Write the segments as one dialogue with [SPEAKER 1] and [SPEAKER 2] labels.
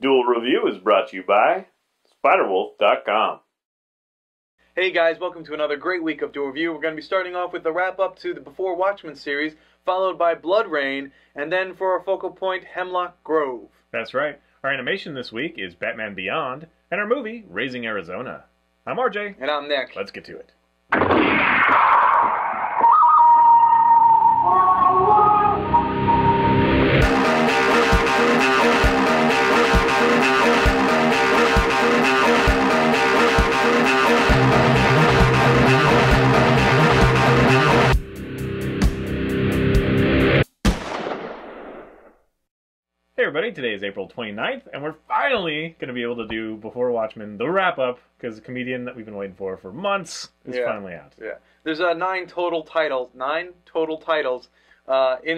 [SPEAKER 1] Duel Review is brought to you by SpiderWolf.com.
[SPEAKER 2] Hey guys, welcome to another great week of Duel Review. We're going to be starting off with the wrap-up to the Before Watchmen series, followed by Blood Rain, and then for our focal point, Hemlock Grove.
[SPEAKER 3] That's right. Our animation this week is Batman Beyond, and our movie, Raising Arizona. I'm RJ.
[SPEAKER 2] And I'm Nick.
[SPEAKER 3] Let's get to it. Hey everybody, today is April 29th, and we're finally going to be able to do Before Watchmen, the wrap-up, because the comedian that we've been waiting for months is finally out.
[SPEAKER 2] Yeah. There's nine total titles in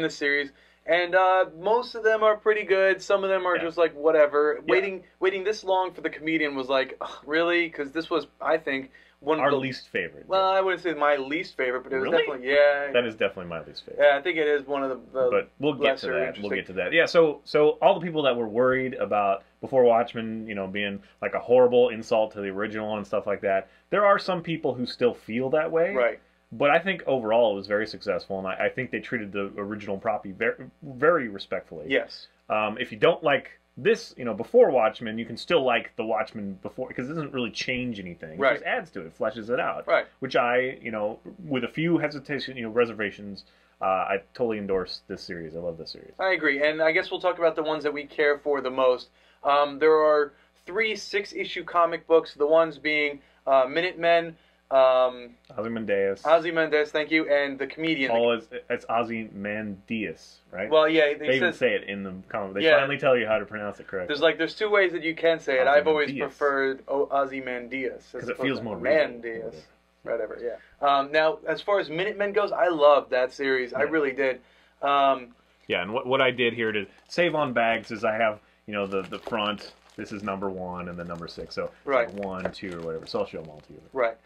[SPEAKER 2] the series, and most of them are pretty good. Some of them are just like, whatever. Yeah. Waiting this long for the comedian was like, ugh, really? Because this was, I think, one of
[SPEAKER 3] our
[SPEAKER 2] the
[SPEAKER 3] least favorite.
[SPEAKER 2] Well, I wouldn't say my least favorite, but it was
[SPEAKER 3] really?
[SPEAKER 2] definitely, yeah.
[SPEAKER 3] That is definitely my least favorite.
[SPEAKER 2] Yeah, I think it is one of the
[SPEAKER 3] but we'll get to that. We'll get to that. Yeah, so all the people that were worried about Before Watchmen, you know, being like a horrible insult to the original and stuff like that, there are some people who still feel that way.
[SPEAKER 2] Right.
[SPEAKER 3] But I think overall it was very successful, and I think they treated the original property very, very respectfully.
[SPEAKER 2] Yes.
[SPEAKER 3] If you don't like this, you know, Before Watchmen, you can still like the Watchmen before, because it doesn't really change anything.
[SPEAKER 2] Right.
[SPEAKER 3] It just adds to it, fleshes it out.
[SPEAKER 2] Right.
[SPEAKER 3] Which I, you know, with a few hesitation, you know, reservations, I totally endorse this series. I love this series.
[SPEAKER 2] I agree, and I guess we'll talk about the ones that we care for the most. There are 3 6-issue comic books, the ones being Minutemen,
[SPEAKER 3] Ozymandias,
[SPEAKER 2] thank you, and the comedian.
[SPEAKER 3] It's Ozymandias, right?
[SPEAKER 2] Well, yeah,
[SPEAKER 3] they even say it in the comic. They finally tell you how to pronounce it correctly.
[SPEAKER 2] There's 2 ways that you can say it. I've always preferred Ozymandias
[SPEAKER 3] because it feels more
[SPEAKER 2] Ozymandias. Whatever, yeah. Now, as far as Minutemen goes, I loved that series. Yeah. I really did.
[SPEAKER 3] Yeah, and what I did here to save on bags is I have, you know, the front. This is number 1 and then number 6. So
[SPEAKER 2] right.
[SPEAKER 3] Like 1, 2, or whatever. So I'll show them all to you.
[SPEAKER 2] Right.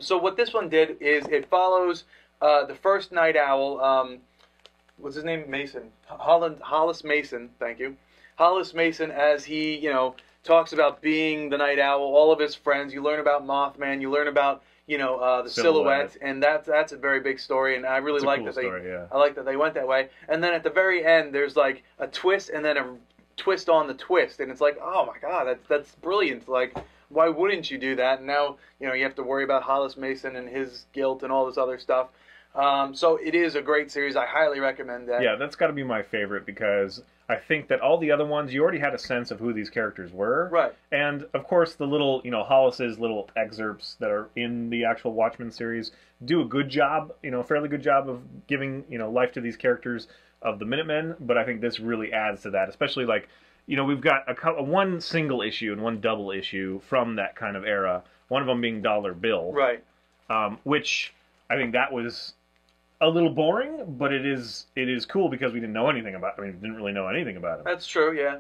[SPEAKER 2] So what this one did is it follows the first Night Owl. What's his name? Mason. Hollis Mason. Thank you. Hollis Mason, as he, you know, talks about being the Night Owl. All of his friends. You learn about Mothman. You learn about, you know, the silhouette, and that's a very big story. And I really like that I like that they went that way. And then at the very end, there's like a twist, and then a twist on the twist, and it's like, oh my god, that's brilliant. Like, why wouldn't you do that? And now, you know, you have to worry about Hollis Mason and his guilt and all this other stuff. So it is a great series. I highly recommend that.
[SPEAKER 3] Yeah, that's got to be my favorite, because I think that all the other ones, you already had a sense of who these characters were.
[SPEAKER 2] Right.
[SPEAKER 3] And, of course, the little, you know, Hollis's little excerpts that are in the actual Watchmen series do a good job, you know, a fairly good job of giving, you know, life to these characters of the Minutemen. But I think this really adds to that, especially, like, you know, we've got one single issue and one double issue from that kind of era. One of them being Dollar Bill,
[SPEAKER 2] right?
[SPEAKER 3] Which I think that was a little boring, but it is cool because we didn't know anything about. I mean, we didn't really know anything about him.
[SPEAKER 2] That's true. Yeah.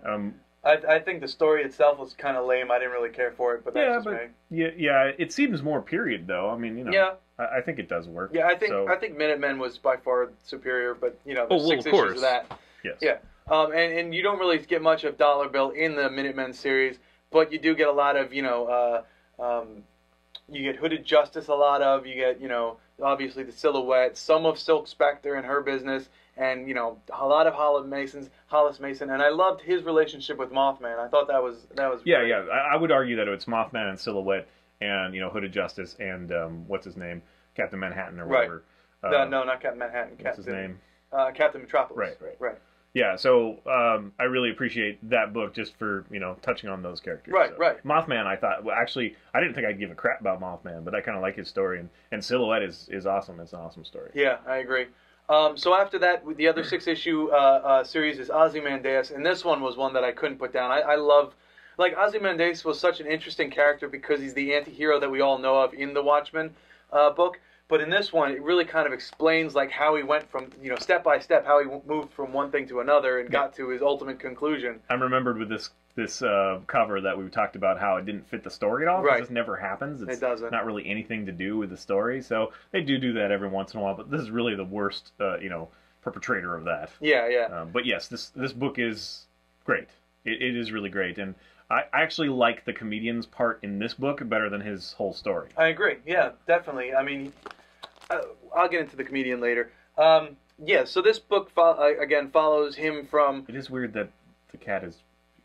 [SPEAKER 2] I think the story itself was kind of lame. I didn't really care for it, but that's just me.
[SPEAKER 3] Yeah. It seems more period, though. I mean, you know.
[SPEAKER 2] Yeah.
[SPEAKER 3] I think it does work.
[SPEAKER 2] Yeah, I think Minutemen was by far superior, but you know, there's 6
[SPEAKER 3] of course.
[SPEAKER 2] issues of that.
[SPEAKER 3] Yes.
[SPEAKER 2] Yeah. And you don't really get much of Dollar Bill in the Minutemen series, but you do get a lot of, you know, you get Hooded Justice a lot of, you get, you know, obviously the Silhouette, some of Silk Spectre and her business, and, you know, a lot of Hollis Mason, and I loved his relationship with Mothman. I thought that was
[SPEAKER 3] yeah,
[SPEAKER 2] great.
[SPEAKER 3] yeah. I would argue that it's Mothman and Silhouette and, you know, Hooded Justice and, what's his name? Captain Manhattan or whatever.
[SPEAKER 2] Right. No, not Captain Manhattan.
[SPEAKER 3] What's his name?
[SPEAKER 2] Captain Metropolis.
[SPEAKER 3] Right. Yeah, so I really appreciate that book just for, you know, touching on those characters.
[SPEAKER 2] Right,
[SPEAKER 3] so,
[SPEAKER 2] right.
[SPEAKER 3] Mothman, I thought, well, actually, I didn't think I'd give a crap about Mothman, but I kind of like his story, and Silhouette is awesome. It's an awesome story.
[SPEAKER 2] Yeah, I agree. So after that, the other 6-issue series is Ozymandias, and this one was one that I couldn't put down. I love, like, Ozymandias was such an interesting character because he's the anti-hero that we all know of in the Watchmen book. But in this one, it really kind of explains like how he went from, you know, step by step, how he moved from one thing to another and got to his ultimate conclusion.
[SPEAKER 3] I'm remembered with this cover that we talked about how it didn't fit the story at all.
[SPEAKER 2] Right.
[SPEAKER 3] This never happens.
[SPEAKER 2] It doesn't.
[SPEAKER 3] Not really anything to do with the story. So they do that every once in a while. But this is really the worst, you know, perpetrator of that.
[SPEAKER 2] Yeah, yeah.
[SPEAKER 3] But yes, this book is great. It is really great, and I actually like the comedian's part in this book better than his whole story.
[SPEAKER 2] I agree. Yeah, definitely. I mean, I'll get into the comedian later. Yeah, so this book, again, follows him from...
[SPEAKER 3] It is weird that the cat is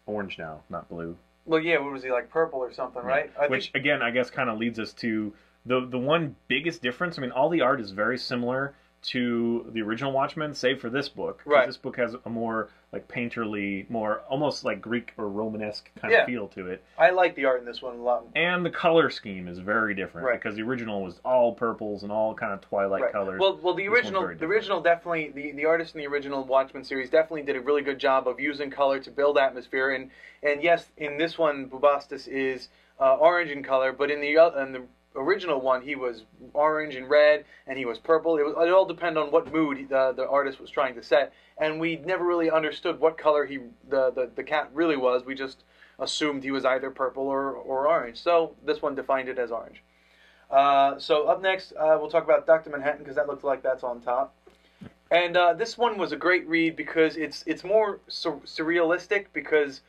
[SPEAKER 3] orange now, not blue.
[SPEAKER 2] Well, yeah, what was he, like purple or something, right?
[SPEAKER 3] Which, again, I guess kind of leads us to the one biggest difference. I mean, all the art is very similar to the original Watchmen, save for this book.
[SPEAKER 2] Right.
[SPEAKER 3] This book has a more, like, painterly, more, almost like Greek or Romanesque kind of feel to it.
[SPEAKER 2] I like the art in this one a lot.
[SPEAKER 3] And the color scheme is very different, because the original was all purples and all kind of twilight colors.
[SPEAKER 2] Well, the original definitely, the artist in the original Watchmen series definitely did a really good job of using color to build atmosphere. And yes, in this one, Bubastis is orange in color, but in the original one, he was orange and red, and he was purple. It all depended on what mood the artist was trying to set, and we never really understood what color the cat really was. We just assumed he was either purple or orange. So this one defined it as orange. So up next, we'll talk about Dr. Manhattan, because that looks like that's on top. And this one was a great read because it's more surrealistic, because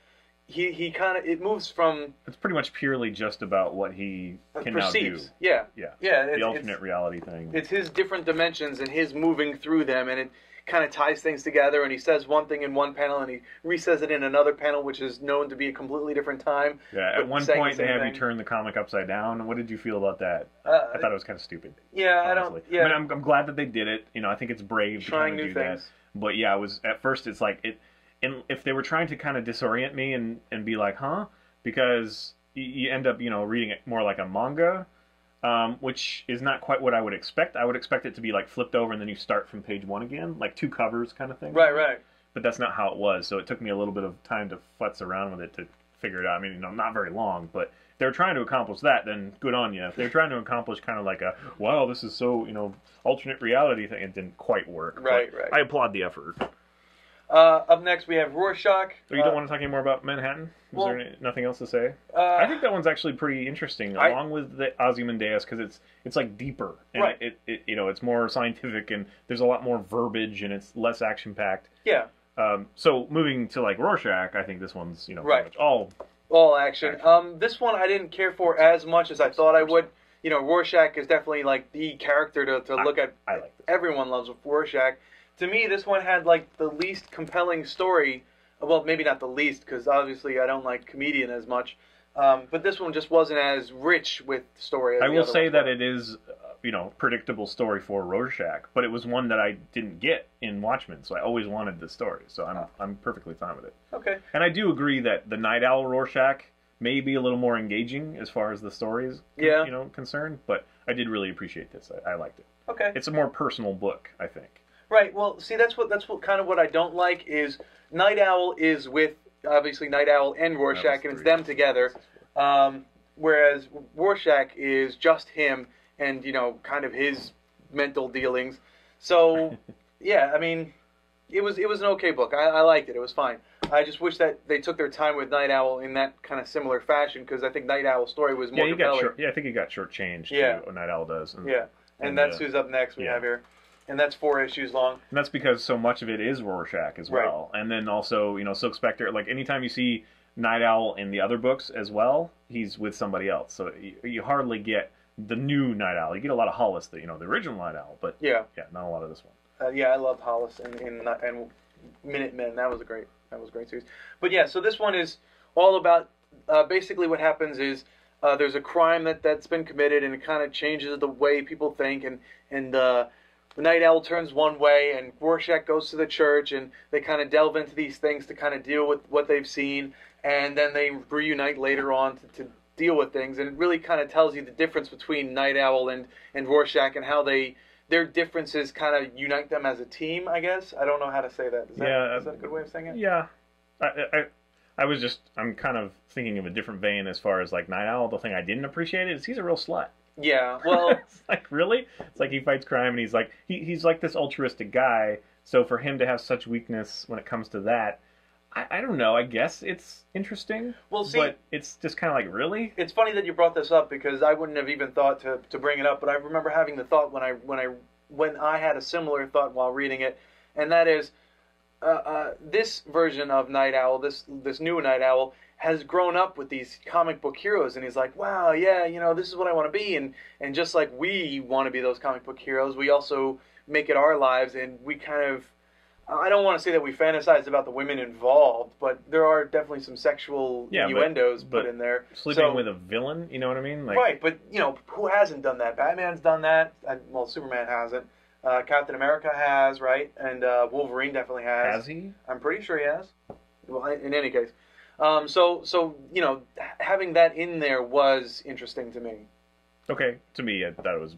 [SPEAKER 2] he kind of, it moves from...
[SPEAKER 3] It's pretty much purely just about what he can
[SPEAKER 2] perceives.
[SPEAKER 3] now do.
[SPEAKER 2] Yeah.
[SPEAKER 3] The alternate reality thing.
[SPEAKER 2] It's his different dimensions and his moving through them, and it kind of ties things together, and he says one thing in one panel, and he re-says it in another panel, which is known to be a completely different time.
[SPEAKER 3] Yeah, at one point they have you turn the comic upside down. What did you feel about that? I thought it was kind of stupid.
[SPEAKER 2] Yeah,
[SPEAKER 3] honestly. I mean, I'm glad that they did it. You know, I think it's brave to kind of do that. But yeah, it was, at first it's like, and if they were trying to kind of disorient me and be like, huh? Because you end up, reading it more like a manga, which is not quite what I would expect. I would expect it to be like flipped over and then you start from page one again, like two covers kind of thing.
[SPEAKER 2] Right.
[SPEAKER 3] But that's not how it was, so it took me a little bit of time to futz around with it to figure it out. I mean, not very long, but if they're trying to accomplish that, then good on you. If they're trying to accomplish kind of like a, wow, this is so, alternate reality thing, it didn't quite work.
[SPEAKER 2] Right.
[SPEAKER 3] I applaud the effort.
[SPEAKER 2] Up next, we have Rorschach.
[SPEAKER 3] So you don't want to talk any more about Manhattan? Is there nothing else to say? I think that one's actually pretty interesting, along with the Ozymandias, because it's like deeper, and it's more scientific, and there's a lot more verbiage, and it's less action packed.
[SPEAKER 2] Yeah.
[SPEAKER 3] So moving to like Rorschach, I think this one's pretty much all
[SPEAKER 2] action. This one I didn't care for as much as I thought I would. Rorschach is definitely like the character to look at.
[SPEAKER 3] I like this.
[SPEAKER 2] Everyone loves Rorschach. To me, this one had, like, the least compelling story. Well, maybe not the least, because obviously I don't like comedian as much. But this one just wasn't as rich with story as
[SPEAKER 3] I will say that it is, predictable story for Rorschach, but it was one that I didn't get in Watchmen, so I always wanted the story, so I'm perfectly fine with it.
[SPEAKER 2] Okay.
[SPEAKER 3] And I do agree that the Night Owl Rorschach may be a little more engaging as far as the story is concerned, but I did really appreciate this. I liked it.
[SPEAKER 2] Okay.
[SPEAKER 3] It's a more personal book, I think.
[SPEAKER 2] Right. Well, see, that's what kind of what I don't like is Night Owl is with obviously Night Owl and Rorschach, and it's them together. Whereas Rorschach is just him and kind of his mental dealings. So yeah, I mean, it was an okay book. I liked it. It was fine. I just wish that they took their time with Night Owl in that kind of similar fashion, because I think Night Owl's story was more compelling.
[SPEAKER 3] I think he got shortchanged.
[SPEAKER 2] Yeah,
[SPEAKER 3] Night Owl does.
[SPEAKER 2] And that's who's up next. We have here. And that's 4 issues long.
[SPEAKER 3] And that's because so much of it is Rorschach as well. Right. And then also, Silk Spectre, like anytime you see Night Owl in the other books as well, he's with somebody else. So you hardly get the new Night Owl. You get a lot of Hollis, the original Night Owl, but not a lot of this one.
[SPEAKER 2] I loved Hollis and Minutemen. That was a great series. But yeah, so this one is all about basically what happens is there's a crime that's been committed, and it kind of changes the way people think, and the Night Owl turns one way, and Rorschach goes to the church, and they kind of delve into these things to kind of deal with what they've seen, and then they reunite later on to deal with things, and it really kind of tells you the difference between Night Owl and Rorschach, and how their differences kind of unite them as a team, I guess. I don't know how to say that. Is that a good way of saying it?
[SPEAKER 3] Yeah. I'm kind of thinking of a different vein as far as like Night Owl. The thing I didn't appreciate is he's a real slut.
[SPEAKER 2] Yeah, well...
[SPEAKER 3] It's like, really? It's like he fights crime, and he's like he's like this altruistic guy, so for him to have such weakness when it comes to that, I don't know, I guess it's interesting. Well, see... But it's just kind of like, really?
[SPEAKER 2] It's funny that you brought this up, because I wouldn't have even thought to bring it up, but I remember having the thought when I had a similar thought while reading it, and that is, this version of Night Owl, this new Night Owl, has grown up with these comic book heroes, and he's like, wow, yeah, you know, this is what I want to be, and just like we want to be those comic book heroes, we also make it our lives, and we kind of, I don't want to say that we fantasize about the women involved, but there are definitely some sexual innuendos put in there.
[SPEAKER 3] Sleeping with a villain, you know what I mean? Like,
[SPEAKER 2] right, but, you know, who hasn't done that? Batman's done that. Well, Superman hasn't. Captain America has, right? And Wolverine definitely has.
[SPEAKER 3] Has he?
[SPEAKER 2] I'm pretty sure he has. Well, in any case. So you know, having that in there was interesting to me.
[SPEAKER 3] Okay, to me, I thought it was,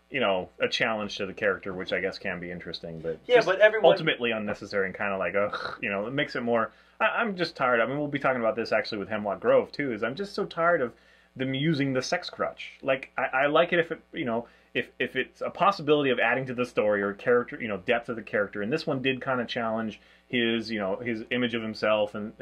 [SPEAKER 3] you know, a challenge to the character, which I guess can be interesting, but
[SPEAKER 2] yeah, but everyone
[SPEAKER 3] ultimately unnecessary and kind of like, you know, it makes it more. I'm just tired. I mean, we'll be talking about this actually with Hemlock Grove too. Is I'm just so tired of them using the sex crutch. Like, I like it if it, you know, if it's a possibility of adding to the story or character, you know, depth of the character. And this one did kind of challenge his, you know, his image of himself and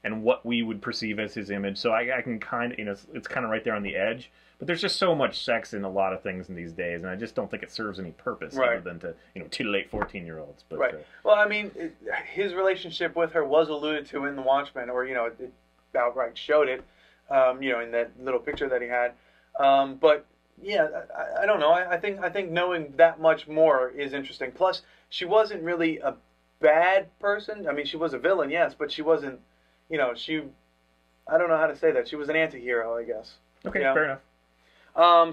[SPEAKER 3] what we would perceive as his image. So I can kind of, you know, it's kind of right there on the edge. But there's just so much sex in a lot of things in these days, and I just don't think it serves any purpose other than to, you know, titillate 14-year-olds. But,
[SPEAKER 2] right. Well, I mean, his relationship with her was alluded to in The Watchmen, or, you know, it outright showed it, you know, in that little picture that he had. But yeah, I don't know. I think knowing that much more is interesting. Plus, she wasn't really a bad person. I mean, she was a villain, yes, but she wasn't. You know, I don't know how to say that. She was an anti-hero, I guess.
[SPEAKER 3] Okay,
[SPEAKER 2] you know?
[SPEAKER 3] fair enough.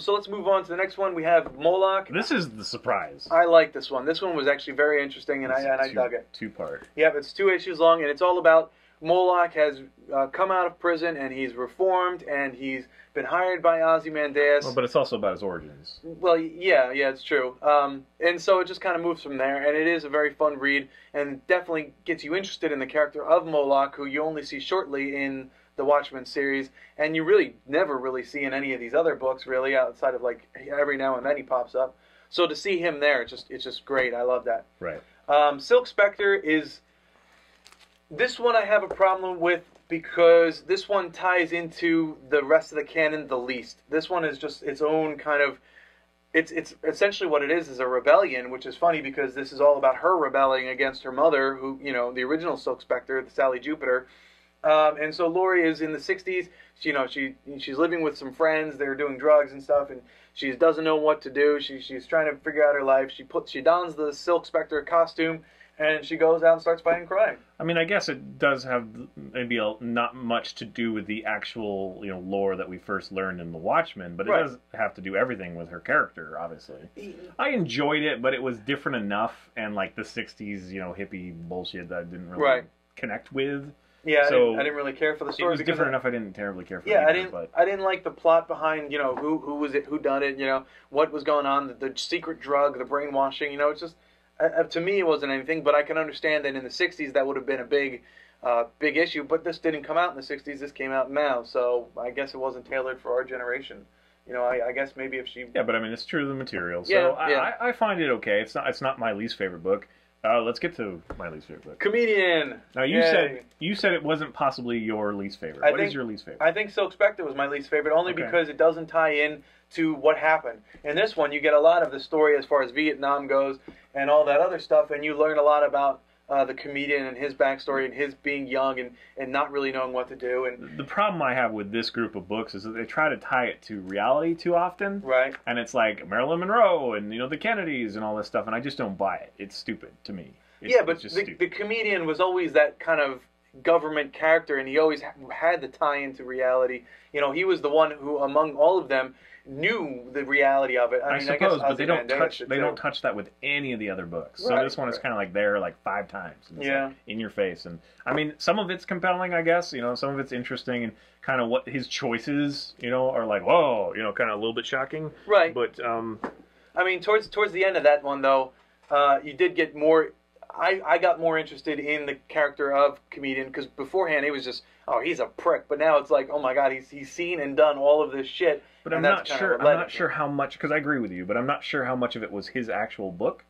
[SPEAKER 2] So let's move on to the next one. We have Moloch.
[SPEAKER 3] This is the surprise.
[SPEAKER 2] I like this one. This one was actually very interesting, and I dug it.
[SPEAKER 3] Two-part.
[SPEAKER 2] Yep, it's 2 issues long, and it's all about Moloch has come out of prison, and he's reformed, and he's been hired by Ozymandias.
[SPEAKER 3] Well, but it's also about his origins.
[SPEAKER 2] Well, yeah, it's true. And so it just kind of moves from there, and it is a very fun read, and definitely gets you interested in the character of Moloch, who you only see shortly in the Watchmen series, and you really never really see in any of these other books, really, outside of, like, every now and then he pops up. So to see him there, it's just great. I love that.
[SPEAKER 3] Right.
[SPEAKER 2] Silk Spectre is... This one I have a problem with because this one ties into the rest of the canon the least. This one is just its own kind of... It's essentially what it is a rebellion, which is funny because this is all about her rebelling against her mother, who, you know, the original Silk Spectre, the Sally Jupiter. And so Laurie is in the 60s. You know, she's living with some friends. They're doing drugs and stuff, and she doesn't know what to do. She's trying to figure out her life. She dons the Silk Spectre costume, and she goes out and starts fighting crime. I
[SPEAKER 3] mean, I guess it does have maybe not much to do with the actual, you know, lore that we first learned in The Watchmen, but it does have to do everything with her character, obviously. I enjoyed it, but it was different enough, and like the 60s, you know, hippie bullshit that I didn't really connect with.
[SPEAKER 2] Yeah,
[SPEAKER 3] so
[SPEAKER 2] I didn't really care for the story.
[SPEAKER 3] It was different enough. I didn't terribly care for it.
[SPEAKER 2] Yeah,
[SPEAKER 3] either,
[SPEAKER 2] I didn't like the plot behind, you know, who was it, who done it, you know, what was going on, the secret drug, the brainwashing, you know, it's just, to me it wasn't anything, but I can understand that in the 60s that would have been a big issue, but this didn't come out in the 60s, this came out now, so I guess it wasn't tailored for our generation. You know, I guess maybe if she...
[SPEAKER 3] Yeah, but I mean, it's true to the material, so I find it okay. It's not my least favorite book. Let's get to my least favorite book.
[SPEAKER 2] Comedian.
[SPEAKER 3] Now you said it wasn't possibly your least favorite. What is your least favorite?
[SPEAKER 2] I think Silk Spectre was my least favorite only because it doesn't tie in to what happened. In this one, you get a lot of the story as far as Vietnam goes and all that other stuff, and you learn a lot about the comedian and his backstory and his being young and not really knowing what to do. And
[SPEAKER 3] the problem I have with this group of books is that they try to tie it to reality too often.
[SPEAKER 2] Right.
[SPEAKER 3] And it's like Marilyn Monroe and, you know, the Kennedys and all this stuff, and I just don't buy it. It's stupid to me.
[SPEAKER 2] But the comedian was always that kind of government character, and he always had the tie into reality. You know, he was the one who, among all of them, knew the reality of it. I mean,
[SPEAKER 3] suppose,
[SPEAKER 2] I guess
[SPEAKER 3] but they don't touch that with any of the other books. So this one is kind of like there like 5 times. And it's like in your face. And I mean, some of it's compelling, I guess. You know, some of it's interesting and kind of what his choices, you know, are like, whoa, you know, kind of a little bit shocking.
[SPEAKER 2] Right.
[SPEAKER 3] But
[SPEAKER 2] I mean, towards the end of that one though, you did get more. I got more interested in the character of comedian because beforehand it was just, oh, he's a prick, but now it's like, oh my god, he's seen and done all of this shit.
[SPEAKER 3] But I'm not sure how much, because I agree with you, but I'm not sure how much of it was his actual book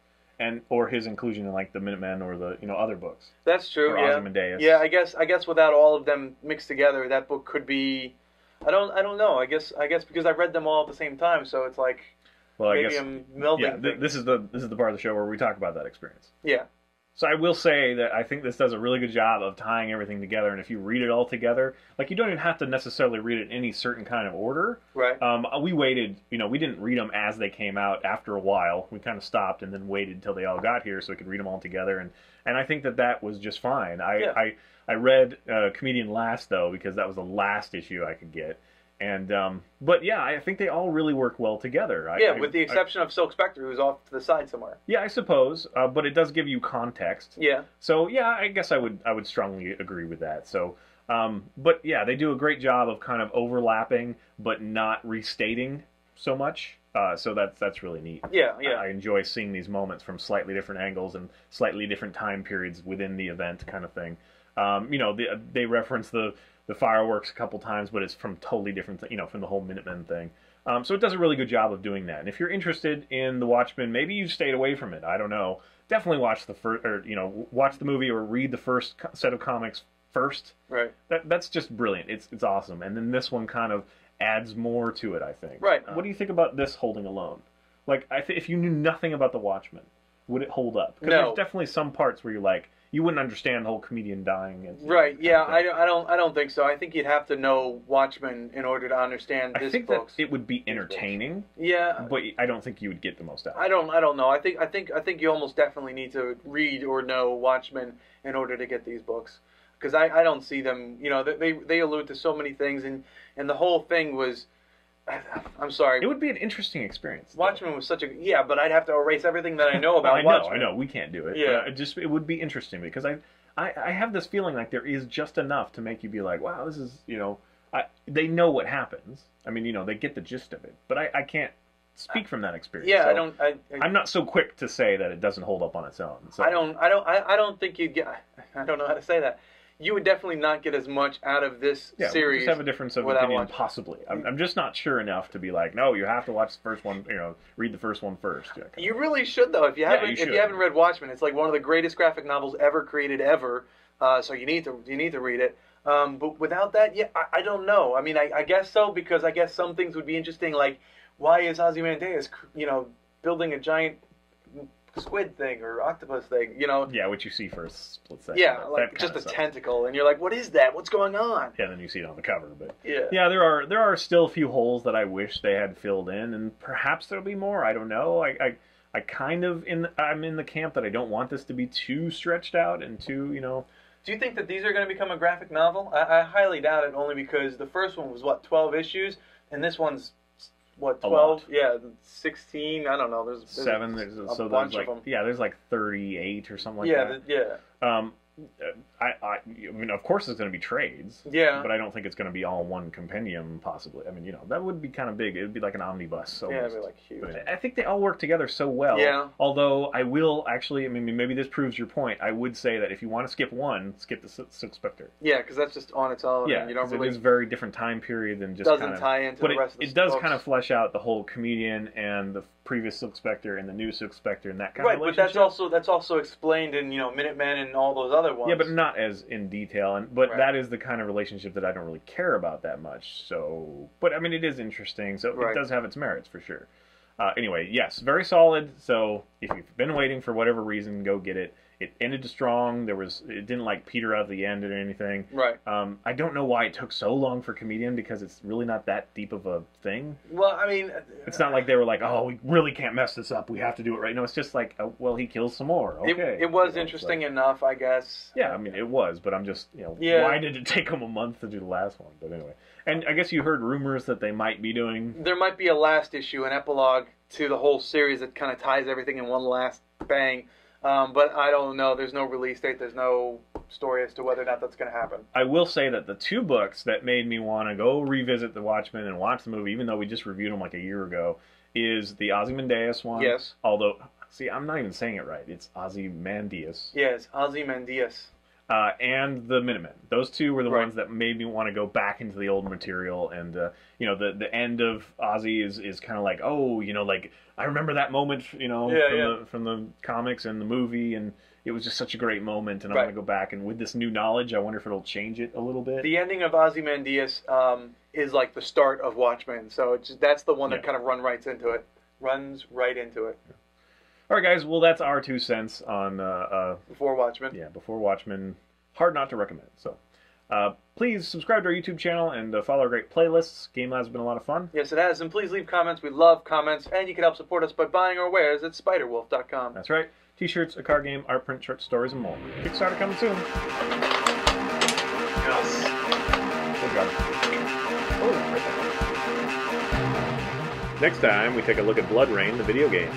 [SPEAKER 3] or his inclusion in like the Minutemen or the, you know, other books.
[SPEAKER 2] That's true.
[SPEAKER 3] Or Ozymandias.
[SPEAKER 2] Yeah, I guess without all of them mixed together, that book could be. I don't know. I guess because I've read them all at the same time, so it's like maybe I'm melding.
[SPEAKER 3] Yeah, this is the part of the show where we talk about that experience.
[SPEAKER 2] Yeah.
[SPEAKER 3] So I will say that I think this does a really good job of tying everything together, and if you read it all together, like you don't even have to necessarily read it in any certain kind of order.
[SPEAKER 2] Right.
[SPEAKER 3] We waited, we didn't read them as they came out. After a while, we kind of stopped and then waited until they all got here so we could read them all together, and I think that was just fine. I read Comedian last though because that was the last issue I could get. And but yeah, I think they all really work well together.
[SPEAKER 2] With the exception of Silk Spectre, who's off to the side somewhere.
[SPEAKER 3] Yeah, I suppose, but it does give you context.
[SPEAKER 2] Yeah.
[SPEAKER 3] So yeah, I guess I would strongly agree with that. So, but yeah, they do a great job of kind of overlapping, but not restating so much. So that's really neat.
[SPEAKER 2] Yeah.
[SPEAKER 3] I enjoy seeing these moments from slightly different angles and slightly different time periods within the event, kind of thing. They reference the fireworks a couple times, but it's from totally different, from the whole Minutemen thing. So it does a really good job of doing that. And if you're interested in the Watchmen, maybe you stayed away from it. I don't know. Definitely watch the first, or watch the movie or read the first set of comics first.
[SPEAKER 2] Right.
[SPEAKER 3] That's just brilliant. It's awesome. And then this one kind of adds more to it, I think.
[SPEAKER 2] Right.
[SPEAKER 3] What do you think about this holding alone? Like, if you knew nothing about the Watchmen, would it hold up? Because there's definitely some parts where you're like, you wouldn't understand the whole comedian dying. And,
[SPEAKER 2] right. Yeah. I don't think so. I think you'd have to know Watchmen in order to understand this.
[SPEAKER 3] I think that it would be entertaining.
[SPEAKER 2] Yeah.
[SPEAKER 3] But I don't think you would get the most out of it.
[SPEAKER 2] I don't know. I think you almost definitely need to read or know Watchmen in order to get these books, because I don't see them. They allude to so many things, and the whole thing was. I'm sorry.
[SPEAKER 3] It would be an interesting experience.
[SPEAKER 2] Watchmen was such a but I'd have to erase everything that I know about Watchmen.
[SPEAKER 3] I know, we can't do it.
[SPEAKER 2] Yeah,
[SPEAKER 3] but it would be interesting because I have this feeling like there is just enough to make you be like, wow, this is they know what happens. I mean, they get the gist of it, but I can't speak from that experience.
[SPEAKER 2] Yeah,
[SPEAKER 3] so I'm not so quick to say that it doesn't hold up on its own. So.
[SPEAKER 2] I don't think you'd get. I don't know how to say that. You would definitely not get as much out of this series.
[SPEAKER 3] We just have a difference of opinion, possibly. I'm just not sure enough to be like, no, you have to watch the first one. Read the first one first. Yeah,
[SPEAKER 2] you really should, though. If you haven't read Watchmen, it's like one of the greatest graphic novels ever created ever. So you need to read it. But without that, I don't know. I mean, I guess so, because I guess some things would be interesting, like why is Ozymandias, building a giant squid thing or octopus thing,
[SPEAKER 3] Yeah, what you see for a split second.
[SPEAKER 2] Yeah, like just a tentacle, and you're like, what is that? What's going on?
[SPEAKER 3] Yeah, then you see it on the cover, but
[SPEAKER 2] yeah,
[SPEAKER 3] there are still a few holes that I wish they had filled in, and perhaps there'll be more. I don't know. I kind of I'm in the camp that I don't want this to be too stretched out and too,
[SPEAKER 2] Do you think that these are going to become a graphic novel? I highly doubt it, only because the first one was 12 issues, and this one's. What, 12? Yeah, 16. I don't know. There's
[SPEAKER 3] 7.
[SPEAKER 2] There's
[SPEAKER 3] a bunch of them. Yeah, there's like 38 or something like that.
[SPEAKER 2] Yeah.
[SPEAKER 3] I mean, of course, it's going to be trades.
[SPEAKER 2] Yeah.
[SPEAKER 3] But I don't think it's going to be all one compendium. Possibly. I mean, that would be kind of big. It would be like an omnibus. Almost.
[SPEAKER 2] Yeah, it'd be like huge.
[SPEAKER 3] But I think they all work together so well.
[SPEAKER 2] Yeah.
[SPEAKER 3] Although I will actually, I mean, maybe this proves your point. I would say that if you want to skip one, skip the Silk Spectre.
[SPEAKER 2] Yeah, because that's just on its own.
[SPEAKER 3] Yeah,
[SPEAKER 2] and you don't
[SPEAKER 3] it is very different time period than just
[SPEAKER 2] doesn't tie into the rest of the
[SPEAKER 3] it does
[SPEAKER 2] books.
[SPEAKER 3] kind of flesh out the whole comedian and the previous Silk Spectre and the new Silk Spectre and that kind of relationship.
[SPEAKER 2] Right, but that's also explained in Minutemen and all those other ones.
[SPEAKER 3] Yeah, but not as in detail. But
[SPEAKER 2] right.
[SPEAKER 3] That is the kind of relationship that I don't really care about that much. So, but I mean, it is interesting. So
[SPEAKER 2] right.
[SPEAKER 3] It does have its merits for sure. Anyway, yes, very solid. So if you've been waiting for whatever reason, go get it. It ended strong. It didn't like peter out at the end or anything.
[SPEAKER 2] Right.
[SPEAKER 3] I don't know why it took so long for Comedian, because it's really not that deep of a thing.
[SPEAKER 2] Well, I mean,
[SPEAKER 3] it's not like they were like, oh, we really can't mess this up. We have to do it right. No, it's just like, oh, well, he kills some more. Okay.
[SPEAKER 2] It was interesting enough, I guess.
[SPEAKER 3] Yeah, I mean, it was, but I'm just, why did it take them a month to do the last one? But anyway, and I guess you heard rumors that they might be doing.
[SPEAKER 2] There might be a last issue, an epilogue to the whole series that kind of ties everything in one last bang. But I don't know. There's no release date. There's no story as to whether or not that's going to happen.
[SPEAKER 3] I will say that the two books that made me want to go revisit The Watchmen and watch the movie, even though we just reviewed them like a year ago, is the Ozymandias one.
[SPEAKER 2] Yes.
[SPEAKER 3] Although, see, I'm not even saying it right. It's Ozymandias.
[SPEAKER 2] Yes, Ozymandias.
[SPEAKER 3] And the Minutemen. Those two were the
[SPEAKER 2] right.
[SPEAKER 3] ones that made me want to go back into the old material. And, the end of Ozzy is kind of like, oh, like, I remember that moment, from the comics and the movie, and it was just such a great moment, and I want to go back, and with this new knowledge, I wonder if it'll change it a little bit.
[SPEAKER 2] The ending of Ozymandias is like the start of Watchmen, so that's the one that kind of runs right into it.
[SPEAKER 3] All All right, guys. Well, that's our 2 cents on
[SPEAKER 2] Before Watchmen.
[SPEAKER 3] yeah, Before Watchmen. Hard not to recommend. So, please subscribe to our YouTube channel and follow our great playlists. Game Lab's been a lot of fun.
[SPEAKER 2] Yes, it has. And please leave comments. We love comments. And you can help support us by buying our wares at spiderwolf.com.
[SPEAKER 3] That's right. T-shirts, a card game, art print, short stories, and more. Kickstarter coming soon.
[SPEAKER 2] Yes.
[SPEAKER 3] Good job. Oh, right there. Next time, we take a look at Blood Rain, the video game.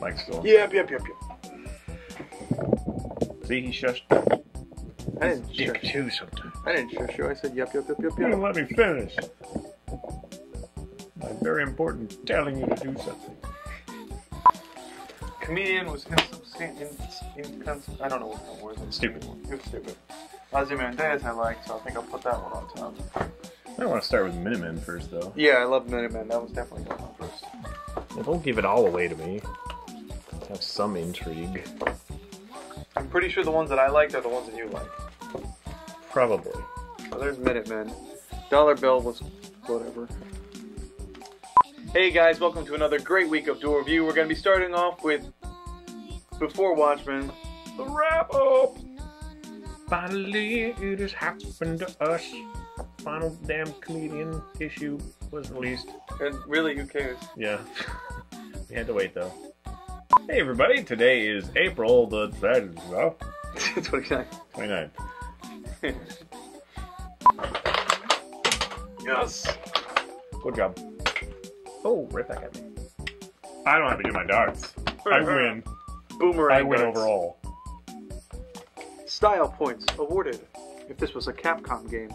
[SPEAKER 3] Mike's still.
[SPEAKER 2] Yep.
[SPEAKER 3] See, he shushed.
[SPEAKER 2] I didn't
[SPEAKER 3] Dick
[SPEAKER 2] shush.
[SPEAKER 3] too sometimes.
[SPEAKER 2] I didn't shush you. I said yep.
[SPEAKER 3] You don't let me finish. I'm very important telling you to do something.
[SPEAKER 2] Comedian was I don't know what that word is.
[SPEAKER 3] Stupid.
[SPEAKER 2] It was stupid. Ozymandias I like, so I think I'll put that one on top.
[SPEAKER 3] I want to start with Minutemen first, though.
[SPEAKER 2] Yeah, I love Minutemen. That was definitely going on first.
[SPEAKER 3] Well, don't give it all away to me. Have some intrigue.
[SPEAKER 2] I'm pretty sure the ones that I liked are the ones that you like.
[SPEAKER 3] Probably.
[SPEAKER 2] So there's Minutemen. Dollar Bill was whatever. Hey guys, welcome to another great week of Duel Review. We're going to be starting off with Before Watchmen.
[SPEAKER 3] The wrap up! Finally, it has happened to us. Final damn comedian issue was released.
[SPEAKER 2] And really, who cares?
[SPEAKER 3] Yeah. We had to wait, though. Hey, everybody. Today is April the
[SPEAKER 2] 29.
[SPEAKER 3] 29th.
[SPEAKER 2] Yes.
[SPEAKER 3] Good job. Oh, right back at me. I don't have to do my darts. I win.
[SPEAKER 2] Boomerang.
[SPEAKER 3] I win
[SPEAKER 2] darts.
[SPEAKER 3] overall.
[SPEAKER 2] Style points awarded. If this was a Capcom game.